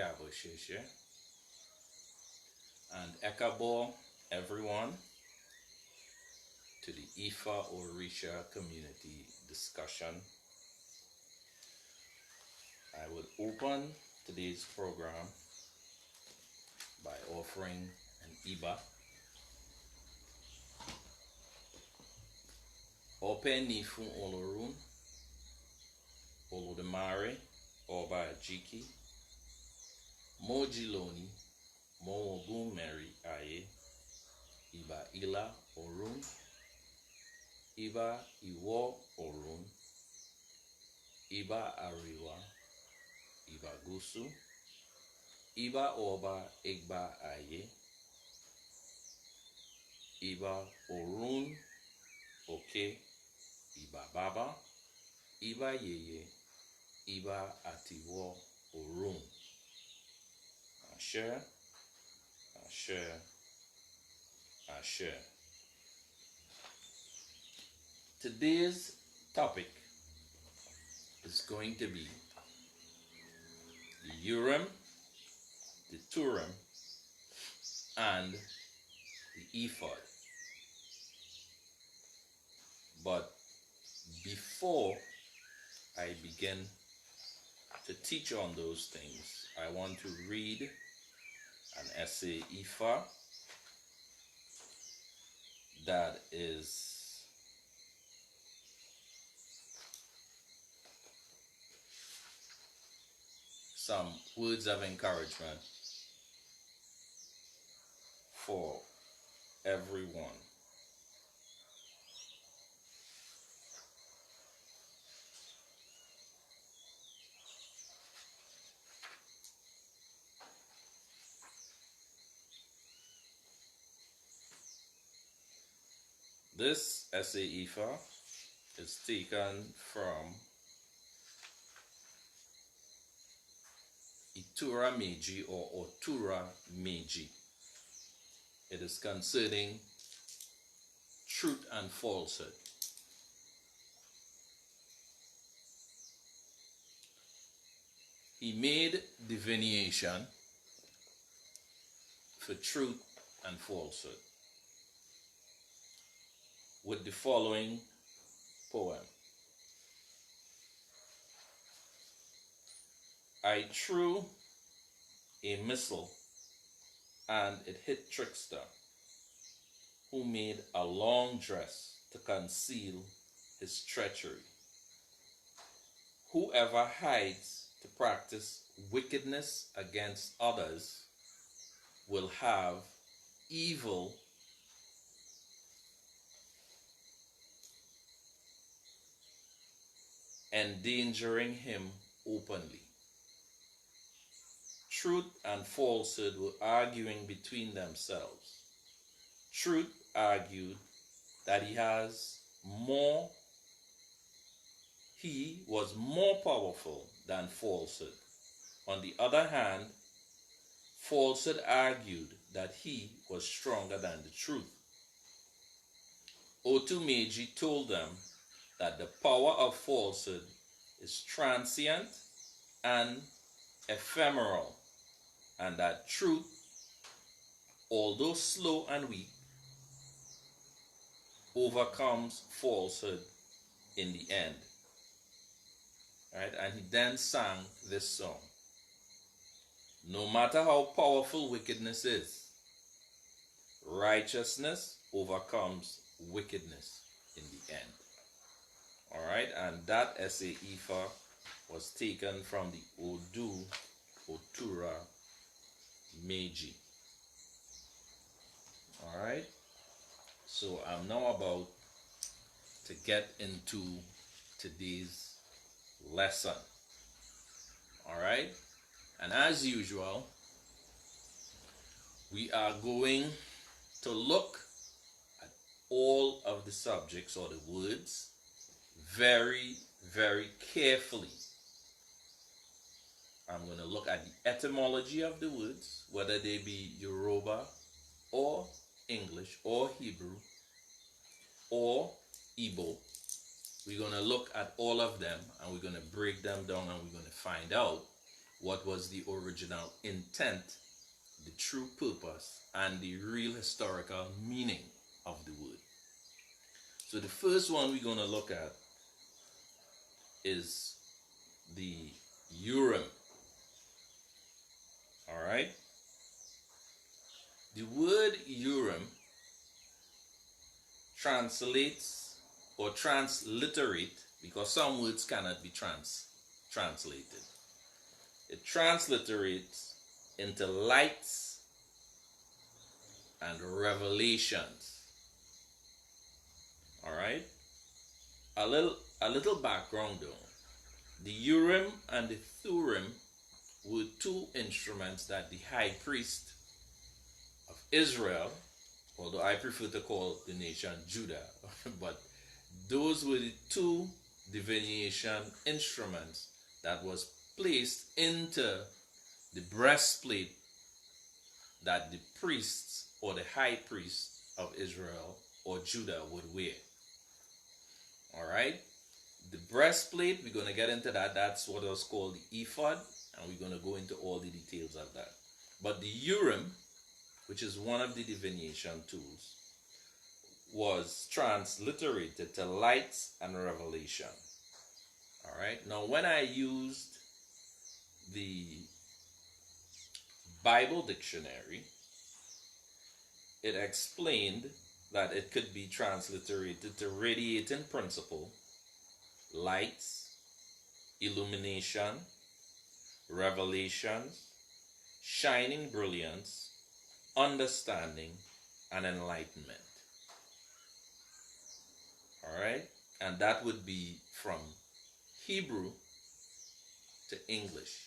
Kaboshishe and Ekabo everyone to the Ifa Orisa community discussion. I would open today's program by offering an Iba. Open Nifu Olorun, Olodemare, Oba Jiki, Mojiloni, Momobu Mary Aye, Iba Ila Orun, Iba Iwo Orun, Iba Ariwa, Iba Gusu, Iba Oba Egba Aye, Iba Orun, Oke, Iba Baba, Iba Yeye, Iba Atiwo Orun. Asher, Asher, Asher. Today's topic is going to be the Urim, the Thummim, and the Ephod. But before I begin to teach on those things, I want to read an essay Ifa that is some words of encouragement for everyone. This essay Ifa is taken from Itura Meiji or Otura Meiji. It is concerning truth and falsehood. He made divination for truth and falsehood with the following poem. I threw a missile and it hit trickster who made a long dress to conceal his treachery. Whoever hides to practice wickedness against others will have evil endangering him openly. Truth and falsehood were arguing between themselves. Truth argued that he was more powerful than falsehood. On the other hand, falsehood argued that he was stronger than the truth. Otu Meiji told them that the power of falsehood is transient and ephemeral, and that truth, although slow and weak, overcomes falsehood in the end. Right? And he then sang this song. No matter how powerful wickedness is, righteousness overcomes wickedness in the end. Alright, and that essay Ifa was taken from the Odu Otura Meiji. Alright, so I'm now about to get into today's lesson. Alright, and as usual, we are going to look at all of the subjects or the words very, very carefully. I'm going to look at the etymology of the words, whether they be Yoruba or English or Hebrew or Igbo. We're going to look at all of them and we're going to break them down and we're going to find out what was the original intent, the true purpose, and the real historical meaning of the word. So the first one we're going to look at is the Urim. All right? The word Urim translates or transliterate, because some words cannot be translated. It transliterates into lights and revelations. All right? A little background though. The Urim and the Thummim were two instruments that the high priest of Israel, although I prefer to call the nation Judah, but those were the two divination instruments that was placed into the breastplate that the priests or the high priest of Israel or Judah would wear. All right? The breastplate, we're going to get into that. That's what was called the Ephod, and we're going to go into all the details of that. But the Urim, which is one of the divination tools, was transliterated to lights and revelation. All right. Now, when I used the Bible dictionary, it explained that it could be transliterated to radiating principle, lights, illumination, revelations, shining brilliance, understanding, and enlightenment. All right? And that would be from Hebrew to English.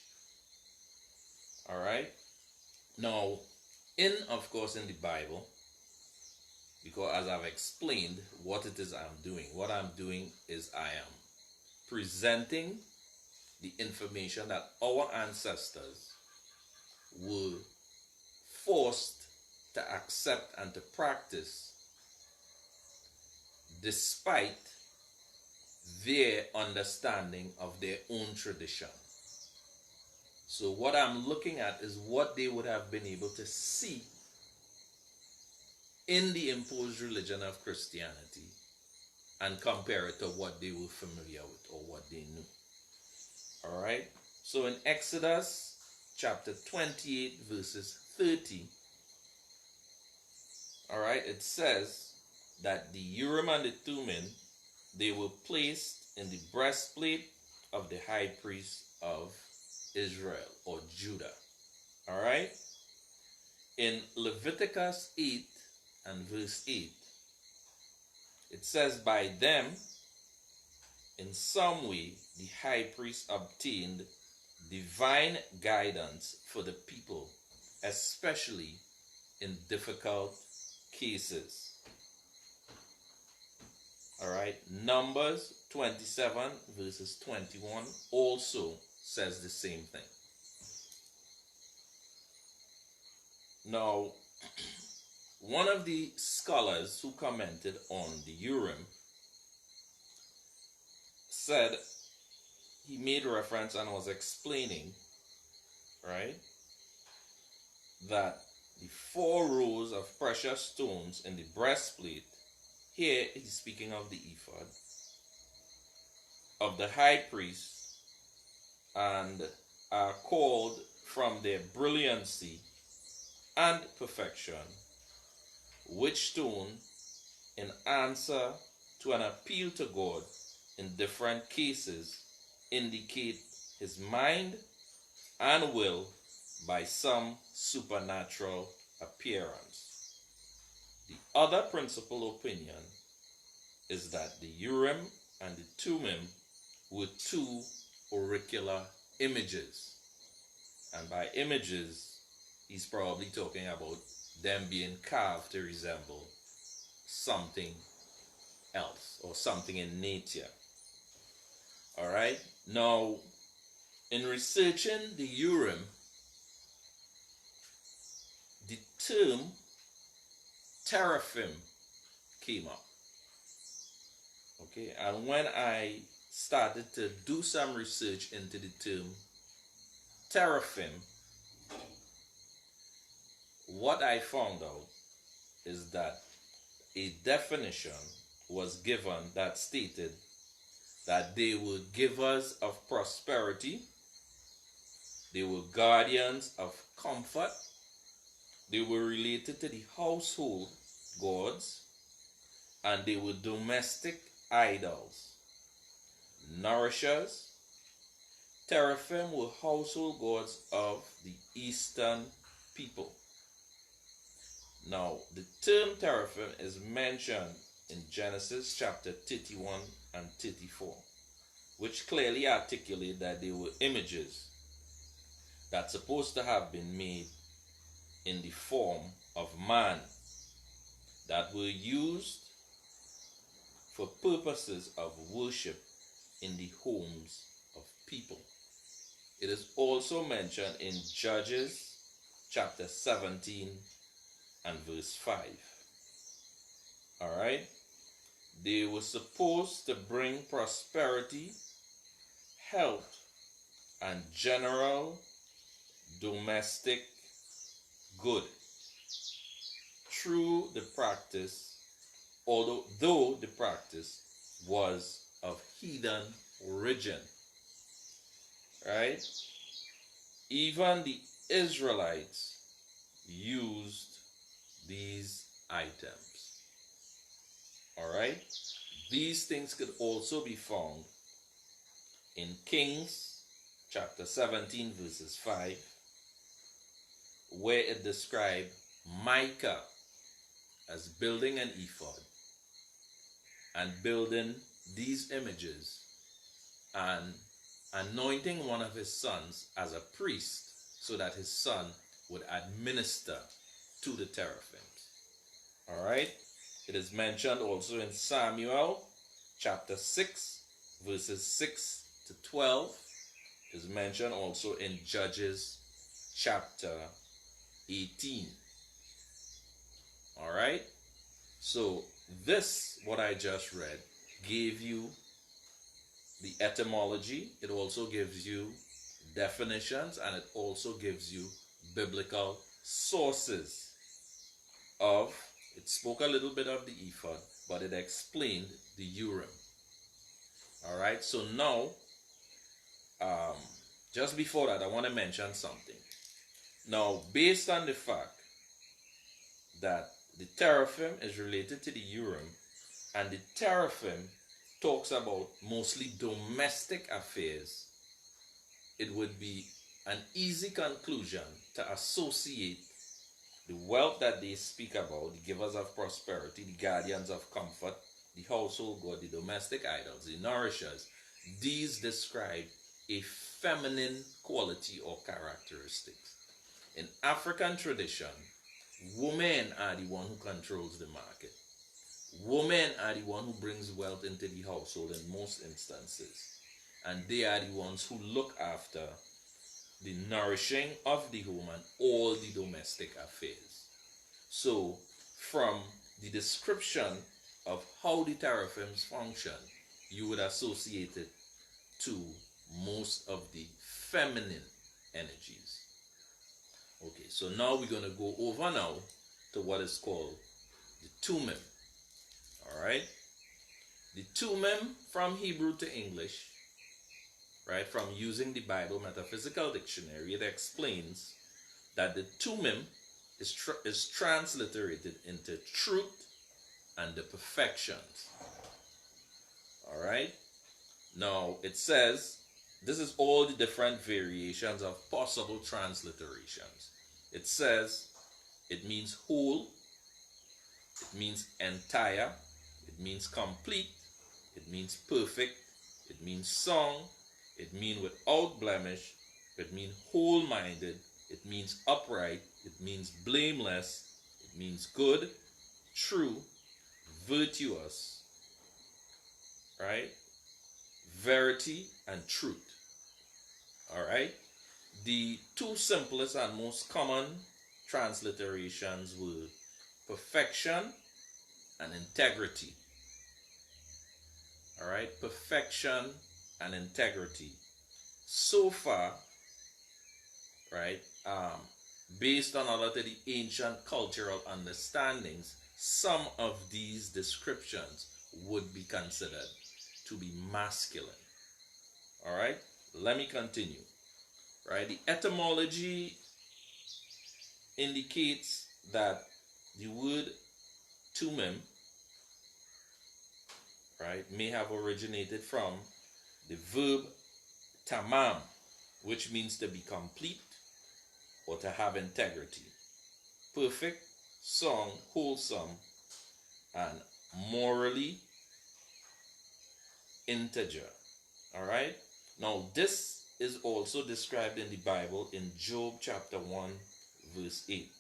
All right? Now, of course, in the Bible, because as I've explained what it is I'm doing, what I'm doing is I am presenting the information that our ancestors were forced to accept and to practice despite their understanding of their own tradition. So what I'm looking at is what they would have been able to see in the imposed religion of Christianity and compare it to what they were familiar with or what they knew. All right? So in Exodus chapter 28 verses 30, all right, it says that the Urim and the Thummim, they were placed in the breastplate of the high priest of Israel or Judah. All right? In Leviticus 8 and verse 8, it says, by them, in some way, the high priest obtained divine guidance for the people, especially in difficult cases. All right, Numbers 27 verses 21 also says the same thing. Now, one of the scholars who commented on the Urim said, he made reference and was explaining, right, that the 4 rows of precious stones in the breastplate, here he's speaking of the ephod, of the high priest, and are called from their brilliancy and perfection, which stone, in answer to an appeal to God in different cases, indicate his mind and will by some supernatural appearance. The other principal opinion is that the Urim and the Thummim were 2 auricular images. And by images, he's probably talking about them being carved to resemble something else or something in nature. All right. Now, in researching the Urim, the term Teraphim came up. Okay, and when I started to do some research into the term Teraphim, what I found out is that a definition was given that stated that they were givers of prosperity, they were guardians of comfort, they were related to the household gods, and they were domestic idols. Nourishers, Teraphim were household gods of the Eastern people. Now, the term Teraphim is mentioned in Genesis chapter 31 and 34, which clearly articulate that they were images that's supposed to have been made in the form of man that were used for purposes of worship in the homes of people. It is also mentioned in Judges chapter 17 and verse 5. Alright? They were supposed to bring prosperity, health, and general domestic good through the practice, though the practice was of heathen origin. Right? Even the Israelites used these items. Alright? These things could also be found in Kings chapter 17 verses 5, where it described Micah as building an ephod and building these images and anointing one of his sons as a priest so that his son would administer to the Teraphims. Alright? It is mentioned also in Samuel chapter 6 verses 6 to 12. It is mentioned also in Judges chapter 18. Alright? So this, what I just read, gave you the etymology. It also gives you definitions, and it also gives you biblical sources of, it spoke a little bit of the Ephod, but it explained the Urim. Alright, so now, just before that, I want to mention something. Now, based on the fact that the Teraphim is related to the Urim, and the Teraphim talks about mostly domestic affairs, it would be an easy conclusion to associate the wealth that they speak about, the givers of prosperity, the guardians of comfort, the household god, the domestic idols, the nourishers. These describe a feminine quality or characteristics. In African tradition, women are the one who controls the market. Women are the one who brings wealth into the household in most instances. And they are the ones who look after the nourishing of the home and all the domestic affairs. So, from the description of how the Teraphims function, you would associate it to most of the feminine energies. Okay, so now we're going to go over now to what is called the Thumim. Alright? The Thumim, from Hebrew to English, right, from using the Bible Metaphysical Dictionary, it explains that the Thumim is transliterated into truth and the perfections. Alright? Now, it says, this is all the different variations of possible transliterations. It says, it means whole, it means entire, it means complete, it means perfect, it means song, it means without blemish, it means whole-minded, it means upright, it means blameless, it means good, true, virtuous, right? Verity and truth. Alright? The two simplest and most common transliterations were perfection and integrity. Alright? Perfection and integrity. So far, right? Based on a lot of the ancient cultural understandings, some of these descriptions would be considered to be masculine. All right, let me continue. Right, the etymology indicates that the word Thumim, right, may have originated from the verb tamam, which means to be complete or to have integrity, perfect, song, wholesome, and morally integer. All right. Now, this is also described in the Bible in Job chapter 1, verse 8.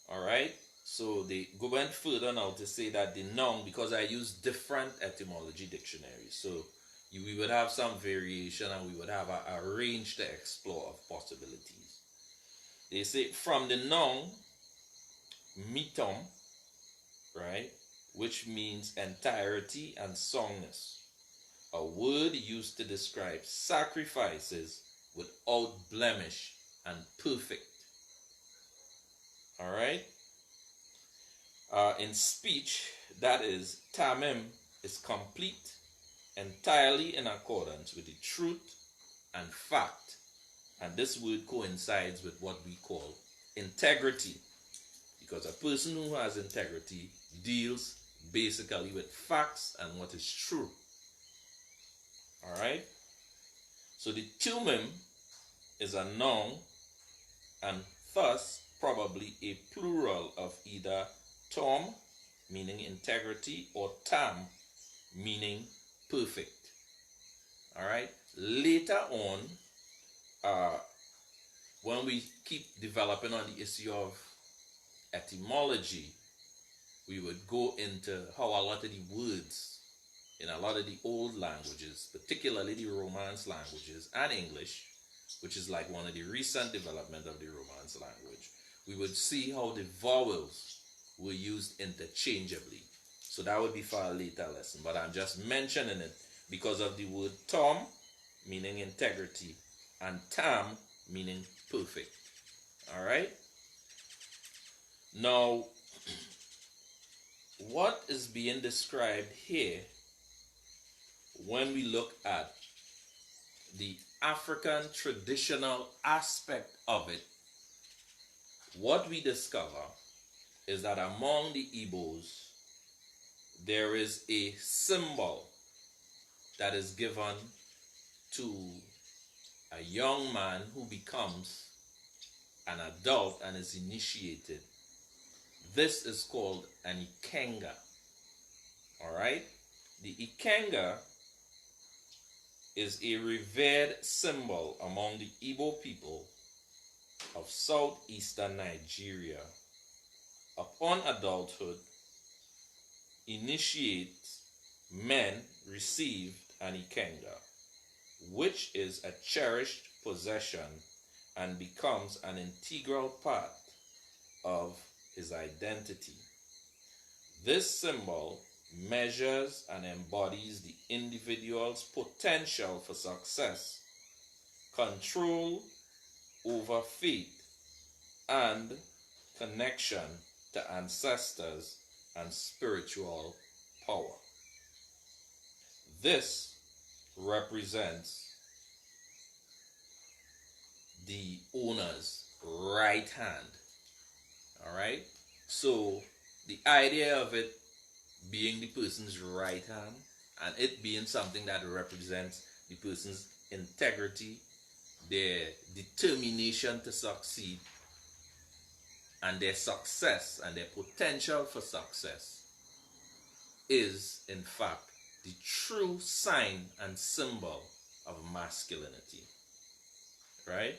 All right. So they went further now to say that the noun, because I use different etymology dictionaries, so we would have some variation and we would have a range to explore of possibilities. They say from the noun mitom, right, which means entirety and songness, a word used to describe sacrifices without blemish and perfect. All right. In speech, that is, Thumim is complete, entirely in accordance with the truth and fact. And this word coincides with what we call integrity, because a person who has integrity deals basically with facts and what is true. All right. So the Thumim is a noun and thus probably a plural of either tom, meaning integrity, or tam, meaning perfect. All right. Later on, when we keep developing on the issue of etymology, we would go into how a lot of the words in a lot of the old languages, particularly the Romance languages and English, which is like one of the recent development of the Romance language, we would see how the vowels were used interchangeably. So that would be for a later lesson, but I'm just mentioning it because of the word tom, meaning integrity, and tam, meaning perfect. All right. Now, what is being described here when we look at the African traditional aspect of it, what we discover is that among the Igbos, there is a symbol that is given to a young man who becomes an adult and is initiated. This is called an Ikenga. All right? The Ikenga is a revered symbol among the Igbo people of southeastern Nigeria. Upon adulthood, initiates men received an Ikenga, which is a cherished possession and becomes an integral part of his identity. This symbol measures and embodies the individual's potential for success, control over fate, and connection to ancestors and spiritual power. This represents the owner's right hand. All right? So the idea of it being the person's right hand and it being something that represents the person's integrity, their determination to succeed, and their success and their potential for success is in fact the true sign and symbol of masculinity. Right?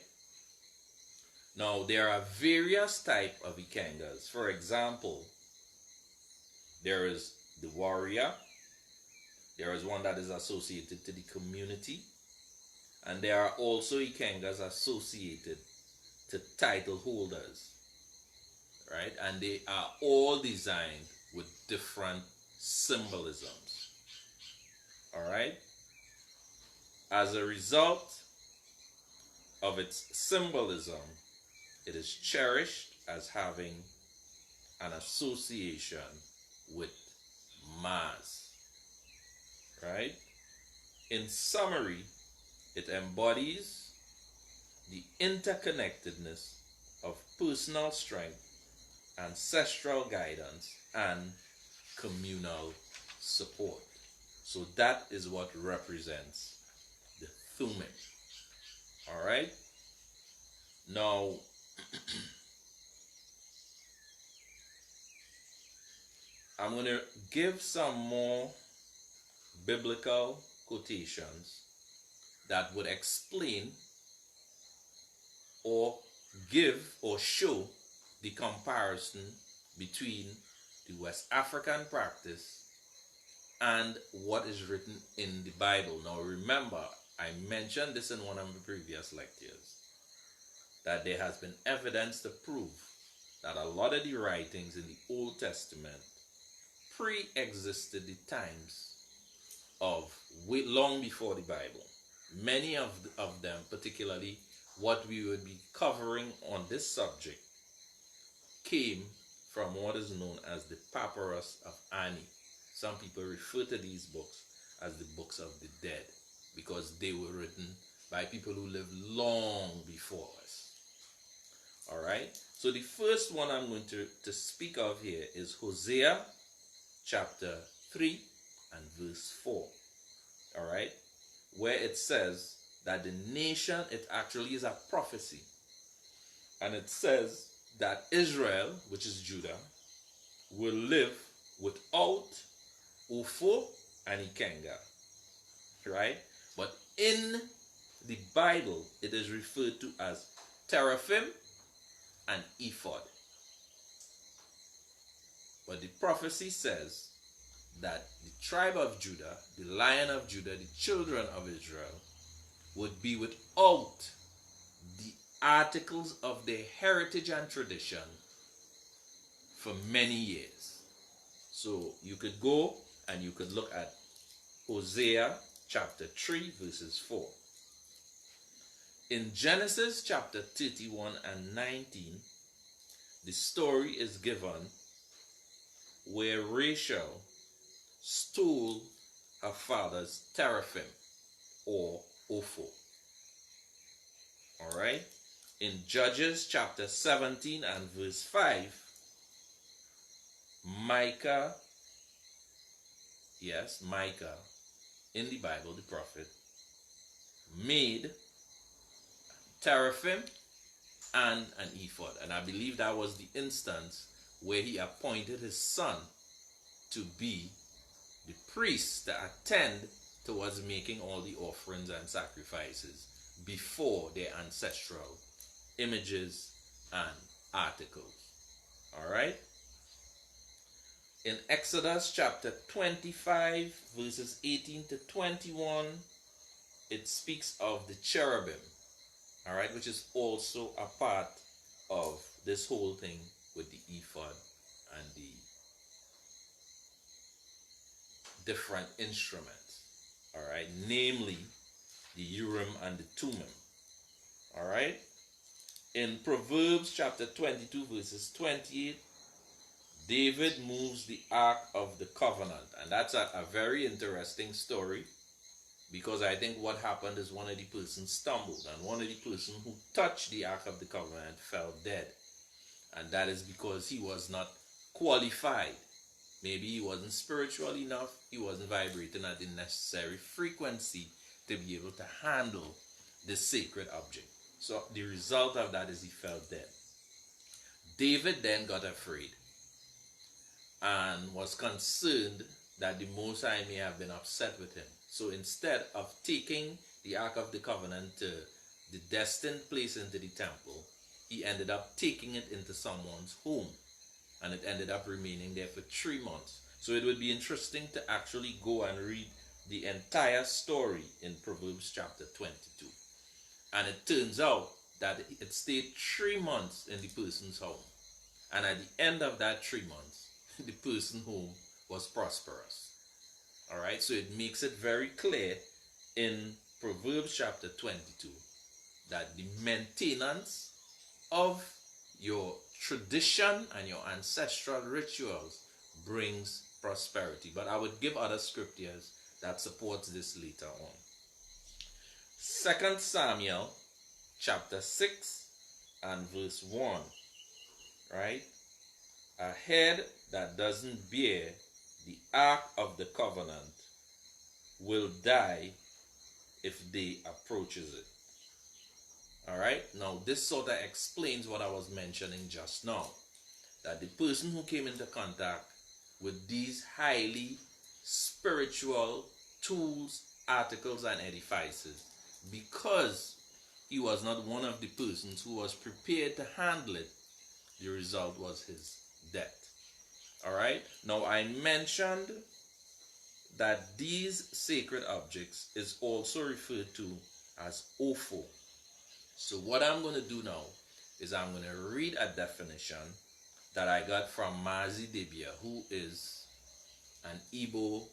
Now, there are various types of Ikengas. For example, there is the warrior. There is one that is associated to the community. And there are also Ikengas associated to title holders. Right? And they are all designed with different symbolisms. All right? As a result, of its symbolism, it is cherished as having an association with Mars, right? In summary, it embodies the interconnectedness of personal strength, ancestral guidance, and communal support. So that is what represents the Thummim. All right? Now, I'm going to give some more biblical quotations that would explain or give or show the comparison between the West African practice and what is written in the Bible. Now remember, I mentioned this in one of the previous lectures, that there has been evidence to prove that a lot of the writings in the Old Testament pre-existed the times of long before the Bible. Many of them, particularly what we would be covering on this subject, came from what is known as the Papyrus of Ani. Some people refer to these books as the books of the dead because they were written by people who lived long before us. All right, so the first one I'm going to speak of here is Hosea chapter 3 and verse 4. All right, where it says that the nation, it actually is a prophecy, and it says that Israel, which is Judah, will live without Ofo and Ikenga, right? But in the Bible, it is referred to as Teraphim and Ephod. But the prophecy says that the tribe of Judah, the Lion of Judah, the children of Israel, would be without the articles of their heritage and tradition for many years. So you could go and you could look at Hosea chapter 3 verses 4. In Genesis chapter 31 and 19, the story is given where Rachel stole her father's Teraphim or Ofo. All right. In Judges chapter 17 and verse 5, Micah, in the Bible, the prophet, made Teraphim and an ephod. And I believe that was the instance where he appointed his son to be the priest to attend towards making all the offerings and sacrifices before their ancestral images and articles. All right. In Exodus chapter 25 verses 18 to 21, it speaks of the cherubim, all right, which is also a part of this whole thing with the ephod and the different instruments, all right, namely the Urim and the Thummim. All right. In Proverbs chapter 22 verses 28, David moves the Ark of the Covenant, and that's a very interesting story, because I think what happened is one of the persons stumbled, and one of the persons who touched the Ark of the Covenant fell dead, and that is because he was not qualified. Maybe he wasn't spiritual enough, he wasn't vibrating at the necessary frequency to be able to handle this sacred object. So the result of that is he fell dead. David then got afraid and was concerned that the Most High may have been upset with him. So instead of taking the Ark of the Covenant to the destined place into the temple, he ended up taking it into someone's home, and it ended up remaining there for 3 months. So it would be interesting to actually go and read the entire story in Proverbs chapter 22. And it turns out that it stayed 3 months in the person's home. And at the end of that 3 months, the person's home was prosperous. All right, so it makes it very clear in Proverbs chapter 22 that the maintenance of your tradition and your ancestral rituals brings prosperity. But I would give other scriptures that supports this later on. 2 Samuel chapter 6 and verse 1, right? A head that doesn't bear the ark of the covenant will die if they approaches it. All right, now this sort of explains what I was mentioning just now, that the person who came into contact with these highly spiritual tools, articles, and edifices, because he was not one of the persons who was prepared to handle it, the result was his death. All right, now I mentioned that these sacred objects is also referred to as Ofo. So what I'm going to do now is I'm going to read a definition that I got from Mazi Debia, who is an Igbo,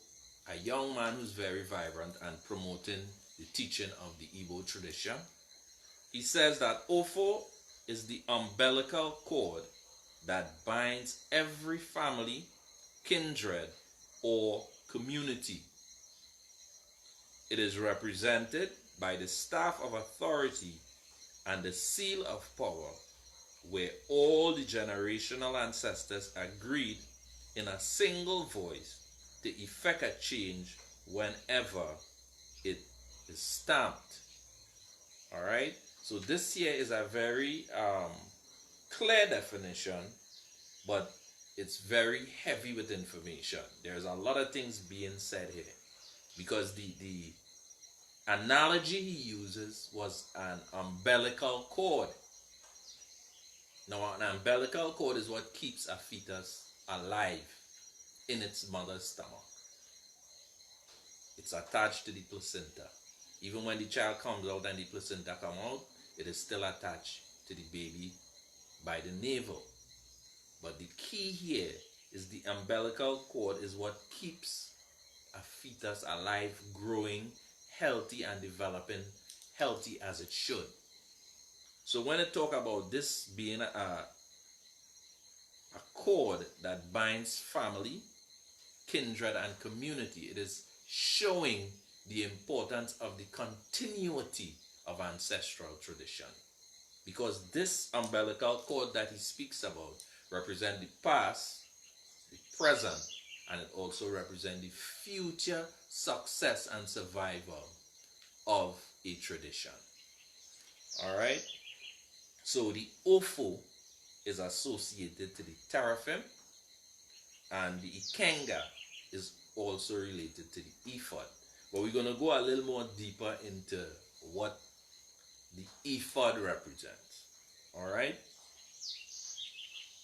a young man who's very vibrant and promoting the teaching of the Igbo tradition. He says that Ofo is the umbilical cord that binds every family, kindred, or community. It is represented by the staff of authority and the seal of power, where all the generational ancestors agreed in a single voice to effect a change whenever it is stamped. All right, so this here is a very clear definition, but it's very heavy with information. There's a lot of things being said here, because the analogy he uses was an umbilical cord. Now, an umbilical cord is what keeps a fetus alive in its mother's stomach. It's attached to the placenta. Even when the child comes out and the placenta comes out, it is still attached to the baby by the navel. But the key here is the umbilical cord is what keeps a fetus alive, growing, healthy, and developing healthy as it should. So when I talk about this being a cord that binds family, kindred, and community, it is showing the importance of the continuity of ancestral tradition. Because this umbilical cord that he speaks about represents the past, the present, and it also represents the future success and survival of a tradition. All right, so the Ofo is associated to the Teraphim, and the Ikenga is also related to the Ephod. But we're going to go a little more deeper into what the Ephod represents. All right,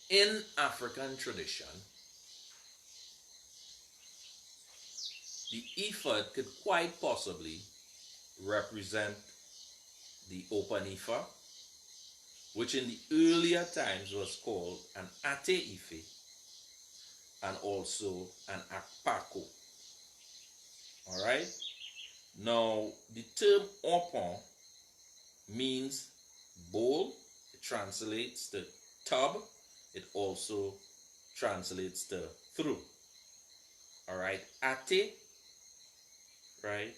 in African tradition, the Ephod could quite possibly represent the Opon Ifa, which in the earlier times was called an Ate Ife, and also an Akpako. All right. Now, the term Opon means bowl. It translates to tub. It also translates to through. All right. Ate, right,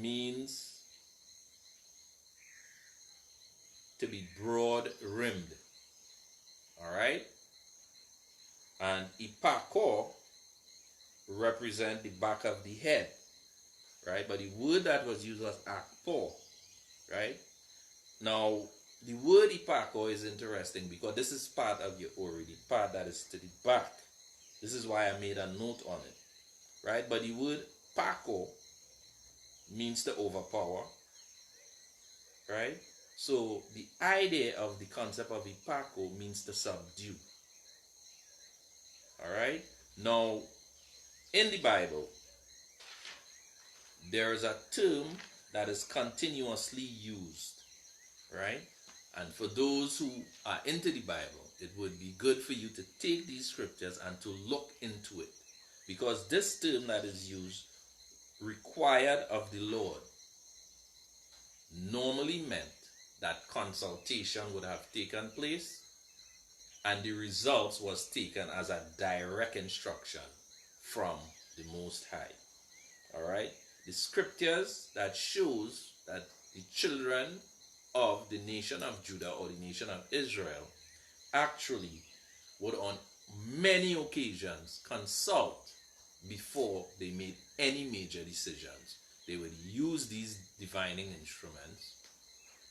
means to be broad-rimmed. All right. And Ipako represent the back of the head, right? But the word that was used was Akpo, right? Now, the word Ipako is interesting because this is part of your Ori, the part that is to the back. This is why I made a note on it, right? But the word Pako means to overpower, right? So the idea of the concept of Ipako means to subdue. All right. Now, in the Bible, there is a term that is continuously used, right? And for those who are into the Bible, it would be good for you to take these scriptures and to look into it, because this term that is used, required of the Lord, normally meant that consultation would have taken place, and the results was taken as a direct instruction from the Most High. All right, the scriptures that shows that the children of the nation of Judah or the nation of Israel actually would on many occasions consult before they made any major decisions. They would use these divining instruments,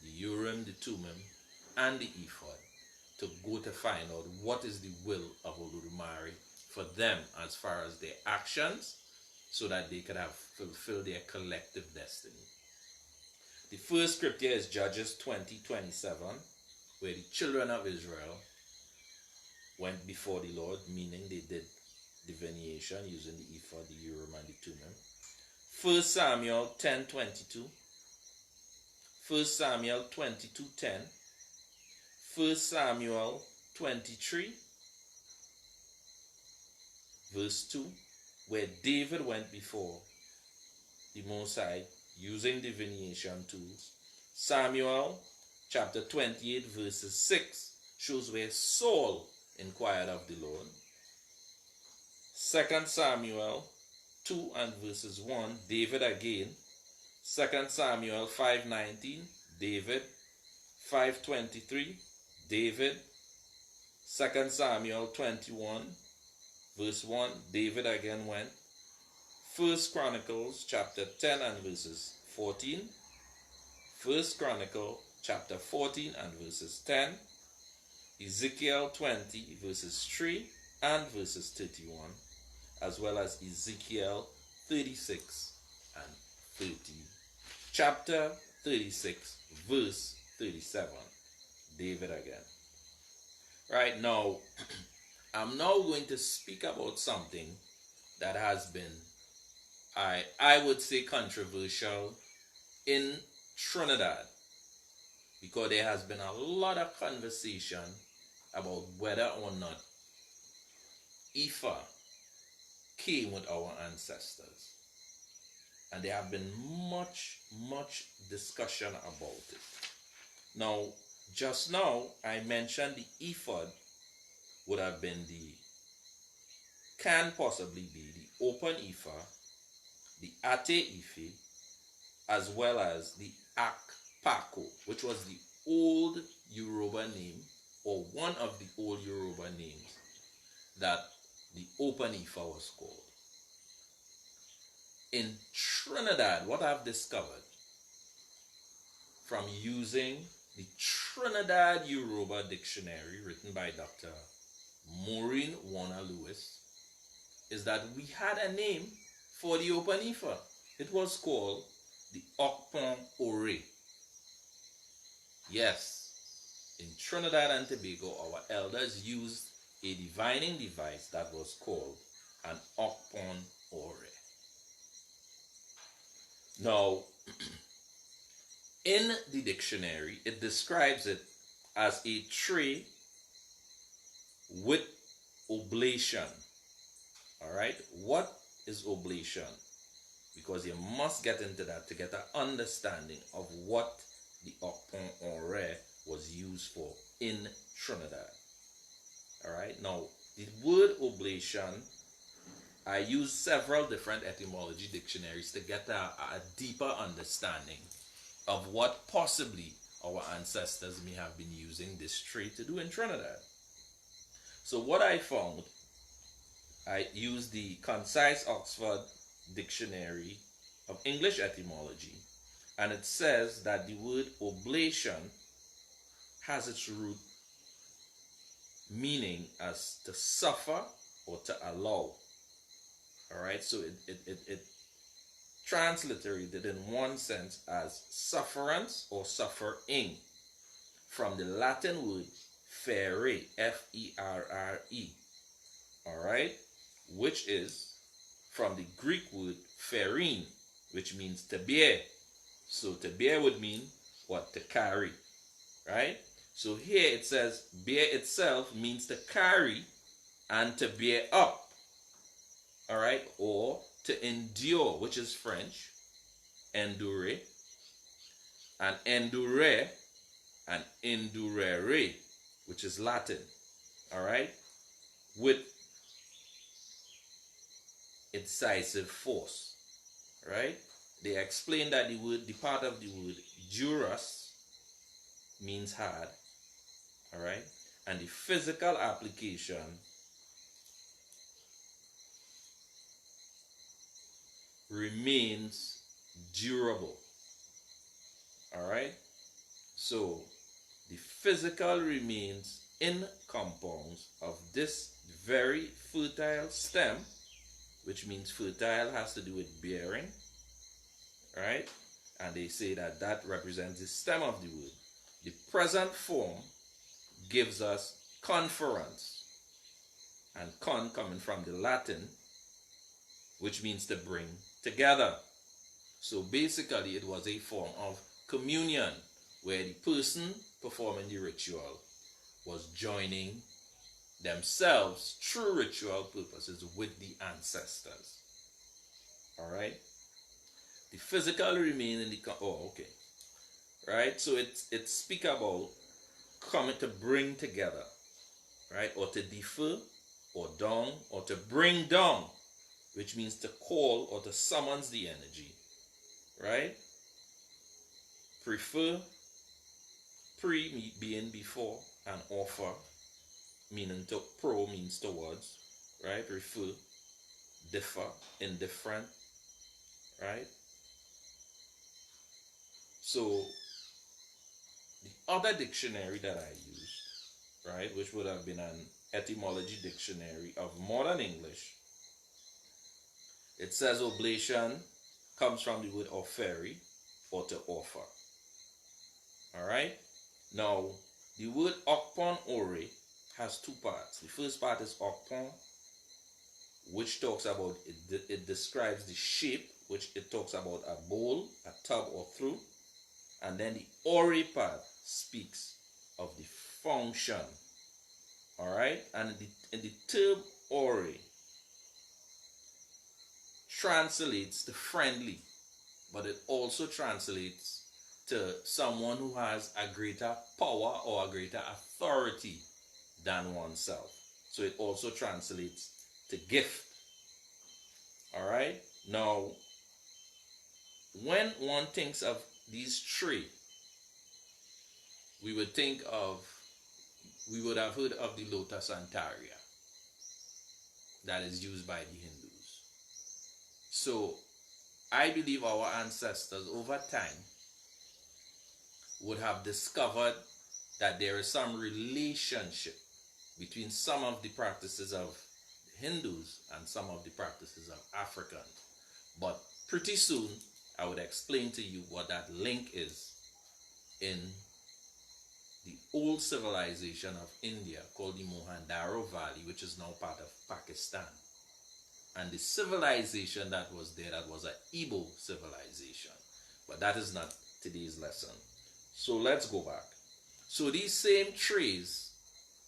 the Urim, the Thummim, and the Ephod, to go to find out what is the will of Olodumare for them as far as their actions, so that they could have fulfilled their collective destiny. The first scripture is Judges 20:27, where the children of Israel went before the Lord, meaning they did divination using the Ephod, the Urim, and the Thummim. 1 Samuel 10:22, 1 Samuel 22:10, 1 Samuel 23, verse 2, where David went before the Most High using divination tools. Samuel chapter 28 verses 6 shows where Saul inquired of the Lord. 2 Samuel 2 and verses 1, David again. 2 Samuel 5:19, David. 5:23, David. 2 Samuel 21 verse 1, David again went. 1 Chronicles chapter 10 and verses 14. 1 Chronicle chapter 14 and verses 10. Ezekiel 20 verses 3 and verses 31, as well as Ezekiel 36 and 30. Chapter 36 verse 37, David again. Right now, I'm now going to speak about something that has been, I would say, controversial in Trinidad, because there has been a lot of conversation about whether or not Ifa came with our ancestors. And there have been much discussion about it. Now, just now, I mentioned the Ephod would have been can possibly be the Opon Ifa, the Ate Ife, as well as the Akpako, which was the old Yoruba name, or one of the old Yoruba names that the Opon Ifa was called. In Trinidad, what I've discovered from using the Trinidad Yoruba Dictionary written by Dr. Maureen Warner Lewis is that we had a name for the Opon Ifa. It was called the Opon Ore. Yes, in Trinidad and Tobago, our elders used a divining device that was called an Opon Ore. Now, in the dictionary, it describes it as a tree with oblation. All right, what is oblation? Because you must get into that to get an understanding of what the Opon Ore was used for in Trinidad. All right, now the word oblation, I use several different etymology dictionaries to get a deeper understanding of what possibly our ancestors may have been using this tree to do in Trinidad. So what I found, I used the Concise Oxford Dictionary of English Etymology, and it says that the word oblation has its root meaning as to suffer or to allow. All right, so it transliterated in one sense as sufferance or suffering, from the Latin word fere, F-E-R-R-E, all right, which is from the Greek word ferin, which means to bear. So to bear would mean what? To carry, right? So here it says bear itself means to carry and to bear up, all right, or to endure, which is French, endure, and endure and indurere, which is Latin, all right, with incisive force, right? They explain that the part of the word duras means hard, all right, and the physical application remains durable, all right. So the physical remains in compounds of this very fertile stem, which means fertile has to do with bearing, right? And they say that that represents the stem of the word. The present form gives us conference, and con coming from the Latin, which means to bring together. So basically it was a form of communion where the person performing the ritual was joining themselves through ritual purposes with the ancestors. All right. The physical remain in the right. So it speak about coming to bring together, right, or to defer, or down, or to bring down, which means to call or to summons the energy, right? Prefer, pre being before, and offer, meaning to, pro means towards, right? Refer, differ, indifferent, right? So the other dictionary that I used, right, which would have been an etymology dictionary of modern English, it says oblation comes from the word offeri, or to offer. All right. Now, the word Opon ore has two parts. The first part is Opon, which talks about, it describes the shape, which it talks about a bowl, a tub, or through. And then the ore part speaks of the function. All right. And the term ore translates to friendly, but it also translates to someone who has a greater power or a greater authority than oneself. So it also translates to gift. All right. Now, when one thinks of these three, we would have heard of the lotus antaria that is used by the Hindus. So I believe our ancestors over time would have discovered that there is some relationship between some of the practices of Hindus and some of the practices of Africans. But pretty soon I would explain to you what that link is in the old civilization of India called the Mohenjo-daro Valley, which is now part of Pakistan. And the civilization that was there, that was an Igbo civilization. But that is not today's lesson. So let's go back. So these same trees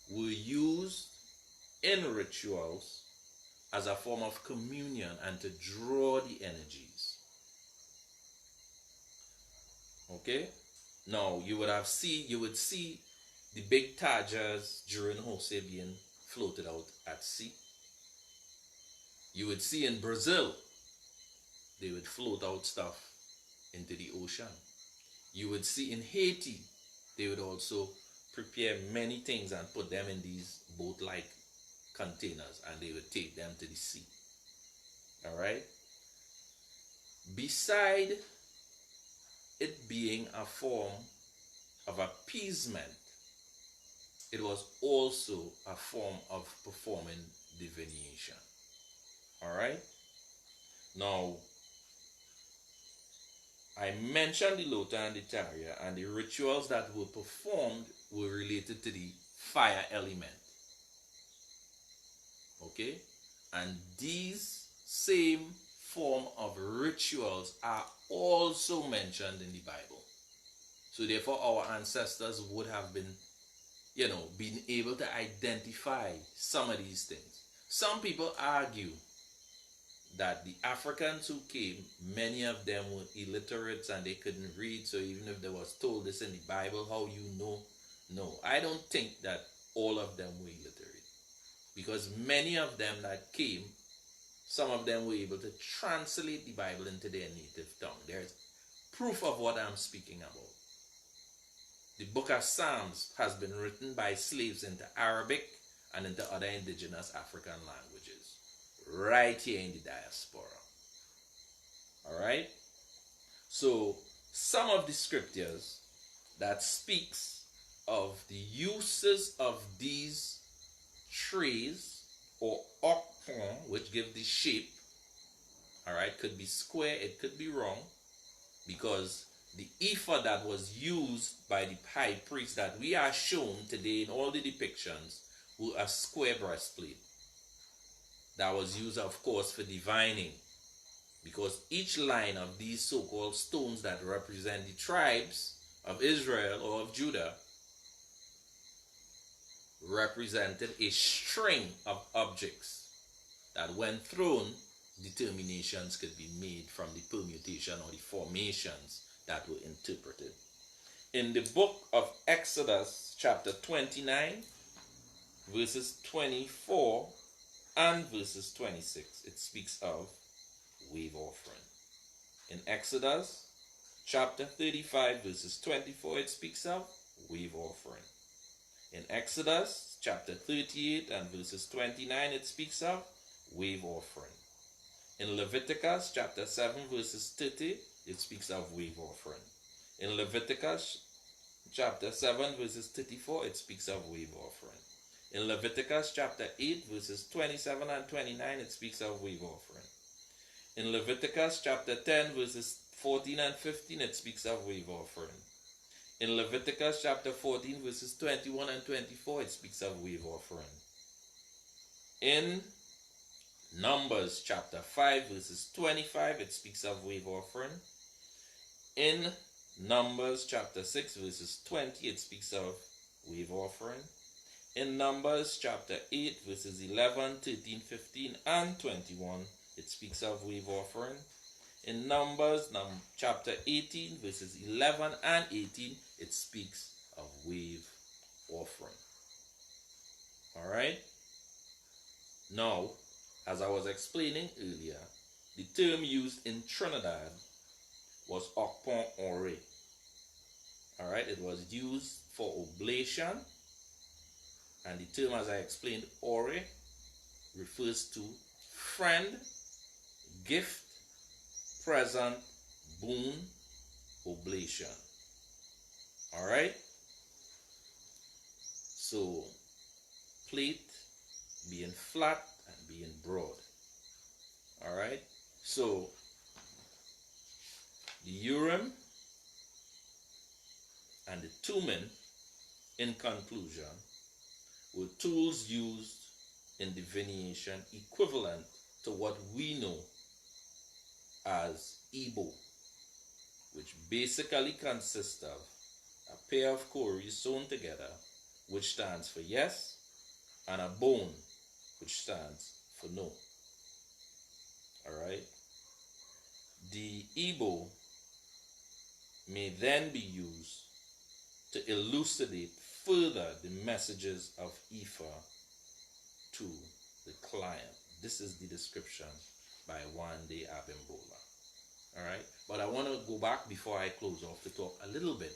were used in rituals as a form of communion and to draw the energies. Okay? Now you would see the big tajas during Jose being floated out at sea. You would see in Brazil, they would float out stuff into the ocean. You would see in Haiti, they would also prepare many things and put them in these boat-like containers, and they would take them to the sea. All right? Beside it being a form of appeasement, it was also a form of performing divination. All right? Now, I mentioned the Lota and the Taria, and the rituals that were performed were related to the fire element. Okay? And these same form of rituals are also mentioned in the Bible. So therefore our ancestors would have been, been able to identify some of these things. Some people argue that the Africans who came, many of them were illiterates and they couldn't read. So even if they was told this in the Bible, how you know? No, I don't think that all of them were illiterate, because many of them that came, some of them were able to translate the Bible into their native tongue. There's proof of what I'm speaking about. The book of Psalms has been written by slaves into Arabic and into other indigenous African languages, right here in the diaspora. Alright? So, some of the scriptures that speaks of the uses of these trees, or Opon, which give the shape, alright, could be square, it could be wrong, because the ephod that was used by the high priest that we are shown today in all the depictions were a square breastplate that was used, of course, for divining, because each line of these so-called stones that represent the tribes of Israel or of Judah represented a string of objects that, when thrown, determinations could be made from the permutation or the formations that were interpreted. In the book of Exodus, chapter 29, verses 24 and verses 26, it speaks of wave offering. In Exodus, chapter 35, verses 24, it speaks of wave offering. In Exodus, chapter 38 and verses 29, it speaks of wave offering. In Leviticus, chapter 7, verses 30, it speaks of wave offering. In Leviticus, chapter 7, verses 34, it speaks of wave offering. In Leviticus, chapter 8, verses 27 and 29, it speaks of wave offering. In Leviticus, chapter 10, verses 14 and 15, it speaks of wave offering. In Leviticus chapter 14, verses 21 and 24, it speaks of wave offering. In Numbers chapter 5, verses 25, it speaks of wave offering. In Numbers chapter 6, verses 20, it speaks of wave offering. In Numbers chapter 8, verses 11, 13, 15, and 21, it speaks of wave offering. In Numbers chapter 18, verses 11 and 18, it speaks of wave offering. Alright? Now, as I was explaining earlier, the term used in Trinidad was Opon Ore. Alright? It was used for oblation, and the term, as I explained, Ore, refers to friend, gift, present, boon, oblation. Alright? So, plate being flat and being broad. Alright? So, the Urim and the Thumim, in conclusion, were tools used in divination equivalent to what we know as Igbo, which basically consists of a pair of cories sewn together, which stands for yes, and a bone, which stands for no. Alright? The Igbo may then be used to elucidate further the messages of Ifa to the client. This is the description by Wande Abimbola. Alright? But I want to go back before I close off to talk a little bit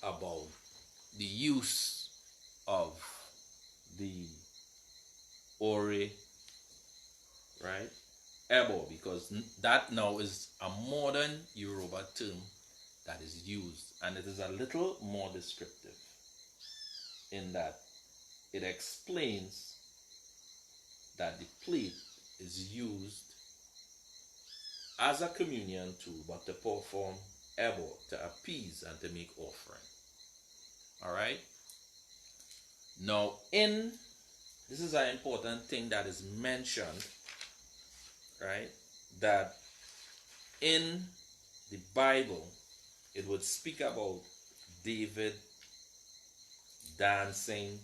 about the use of the Ore, right? Ebo, because that now is a modern Yoruba term that is used, and it is a little more descriptive in that it explains that the plate is used as a communion tool, but to perform Ebo, to appease and to make offering. Alright? Now, this is an important thing that is mentioned, right? That in the Bible, it would speak about David dancing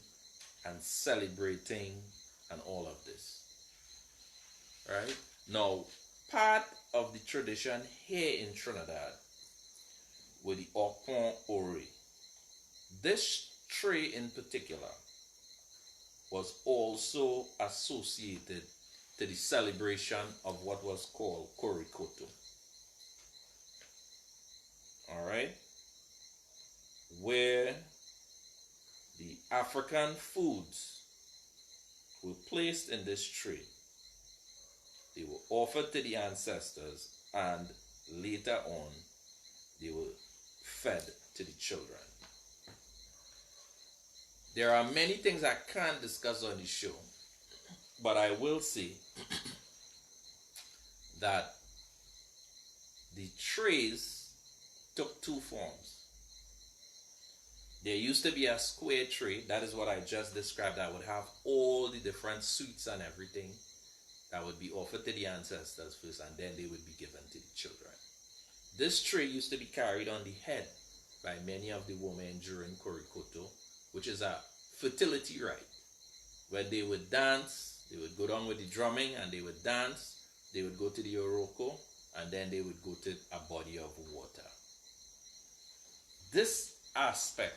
and celebrating and all of this, right? Now, part of the tradition here in Trinidad with the Opon Ori. This tree in particular was also associated to the celebration of what was called Korikoto. Alright? Where the African foods were placed in this tree. They were offered to the ancestors, and later on they were fed to the children. There are many things I can't discuss on the show, but I will say that the trays took two forms. There used to be a square tray, that is what I just described, that would have all the different sweets and everything that would be offered to the ancestors first, and then they would be given to the children. This tray used to be carried on the head by many of the women during Korikoto, which is a fertility rite. When they would dance, they would go down with the drumming and they would dance, they would go to the Oroko, and then they would go to a body of water. This aspect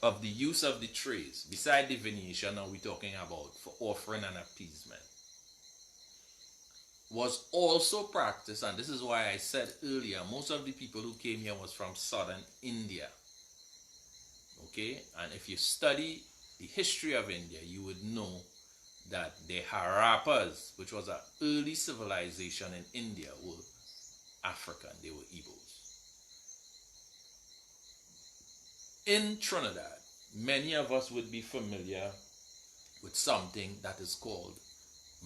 of the use of the trays, beside divination, now we're talking about for offering and appeasement, was also practiced, and this is why I said earlier, most of the people who came here was from southern India. Okay, and if you study the history of India, you would know that the Harappas, which was an early civilization in India, were African, they were Igbos. In Trinidad, many of us would be familiar with something that is called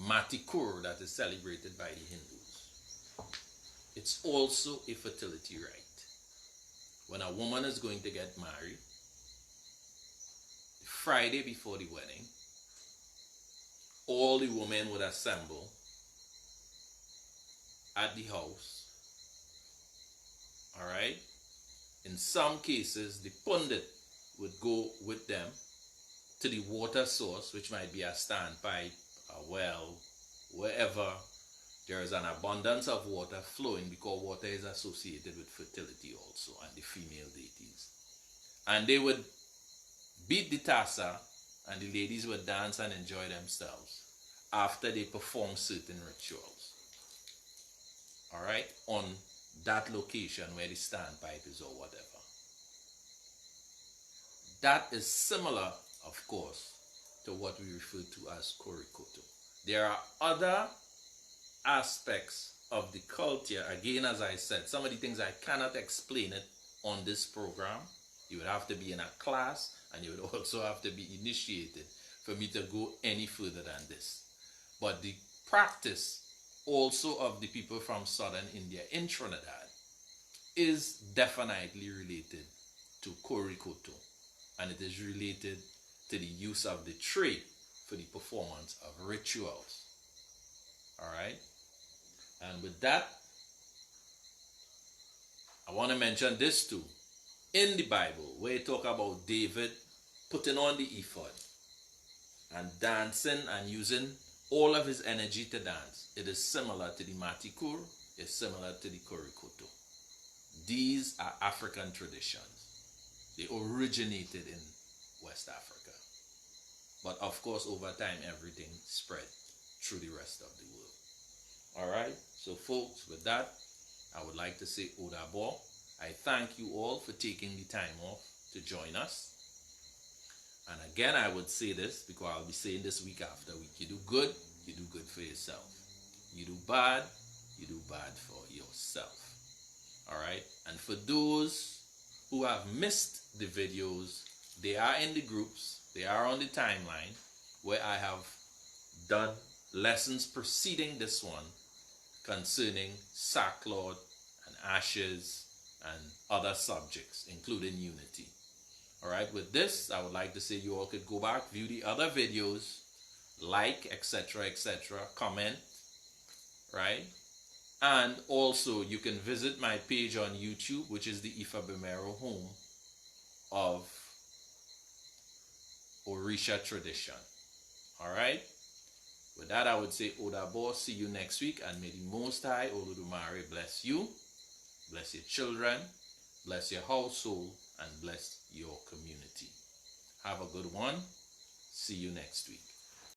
Matikur, that is celebrated by the Hindus. It's also a fertility rite. When a woman is going to get married, the Friday before the wedding, all the women would assemble at the house. Alright? In some cases, the pundit would go with them to the water source, which might be a standpipe, a well, wherever there is an abundance of water flowing, because water is associated with fertility also and the female deities. And they would beat the tassa, and the ladies would dance and enjoy themselves after they perform certain rituals. Alright? On that location where the standpipe is or whatever. That is similar, of course, to what we refer to as Korikoto. There are other aspects of the culture. Again, as I said, some of the things I cannot explain it on this program. You would have to be in a class, and you would also have to be initiated for me to go any further than this. But the practice also of the people from southern India in Trinidad is definitely related to Korikoto, and it is related to the use of the tray for the performance of rituals. Alright? And with that, I want to mention this too. In the Bible, where you talk about David putting on the ephod and dancing and using all of his energy to dance, it is similar to the Matikur, it's similar to the Korikoto. These are African traditions. They originated in West Africa. But of course, over time, everything spread through the rest of the world. Alright, so folks, with that, I would like to say Odabo. I thank you all for taking the time off to join us. And again, I would say this, because I'll be saying this week after week. You do good for yourself. You do bad for yourself. Alright, and for those who have missed the videos, they are in the groups, they are on the timeline, where I have done lessons preceding this one concerning sackcloth and ashes and other subjects, including unity. Alright, with this, I would like to say you all could go back, view the other videos, like, etc., comment, right? And also, you can visit my page on YouTube, which is the Ifa home of Orisa tradition. Alright? With that, I would say Odabo, see you next week, and may the Most High Olodumare bless you, bless your children, bless your household, and bless your community. Have a good one. See you next week.